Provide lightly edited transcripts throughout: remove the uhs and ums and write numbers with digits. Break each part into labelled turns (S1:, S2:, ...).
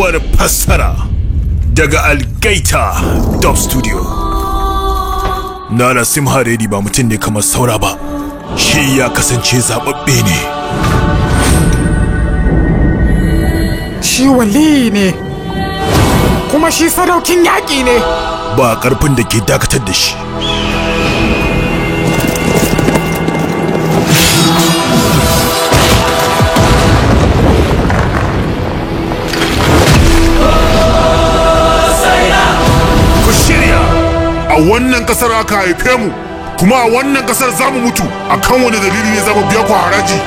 S1: Sabuwar fassara daga Algaita Dub Studio. Narasimha Reddy ba mutum ne kamar saura ba. Shi ya kasance zababbe ne.
S2: Shi wali ne. Kuma shi sadaukin yaƙi ne.
S1: Ba ƙarfin da ke dakatar da shi.
S3: A wannan kasar aka haife mu, kuma a wannan kasar za mu mutu. Akan wani dalili ne za mu biya ku haraji?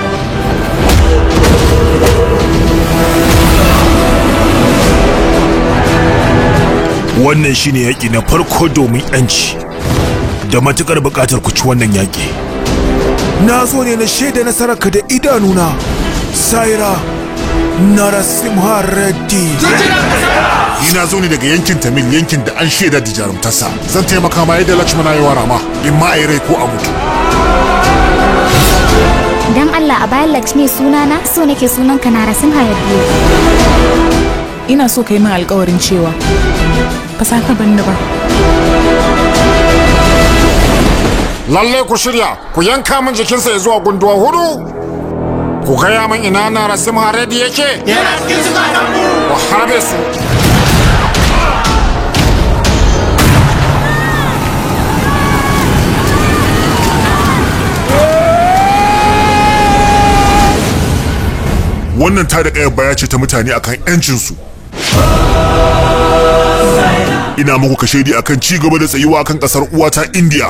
S1: Wannan shine yaƙi na farko domin yanci, da matukar buƙatar ku ci wannan yaƙi. Na zo ne na shaida nasararka da idanuna, Saira Narasimha Reddy.
S3: Ina zo ne daga yankin Tamil, yankin da an shaida da jarumtarsa. Zan taimaka ma yadda Lakshmana ya wara ma, in ma ai rai ko a mutu.
S4: Dan Allah a bayan Lakshmi sunana, so nake sunanka Narasimha Reddy.
S5: Ina so kai min alƙawarin cewa ba za ka banni ba.
S3: Lalle ku shirya, ku yanka min jikinsa ya zuwa gunduwa hudu. Ku gaya min ina Narasimha Reddy yake?
S6: Yana cikin zukatanmu.
S3: Ku harbe su. Wannan ta da ƙayar baya ce ta mutane akan 'yancinsu. Ina muku kashedi akan ci gaba da tsayuwa akan ƙasar uwata India.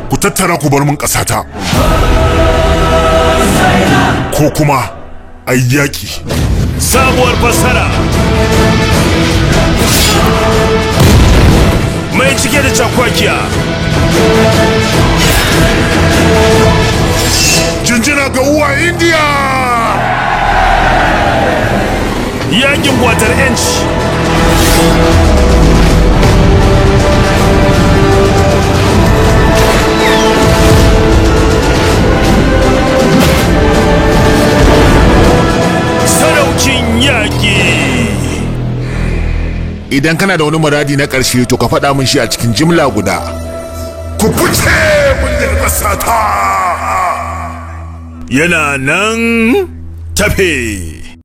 S3: Ku tattara ku bar min ƙasata. Ko kuma a yaƙi.
S1: Sabuwar fassara mai cike da cakwakiya.
S3: Jinjina ga uwa India!
S1: Yaƙin gwatar 'yanci. Sadaukin yaƙi.
S3: Idan kana da wani muradi na ƙarshe to ka faɗa min shi a cikin jimla guda. Ku fice mun daga ƙasata!
S1: Yana nan tafe.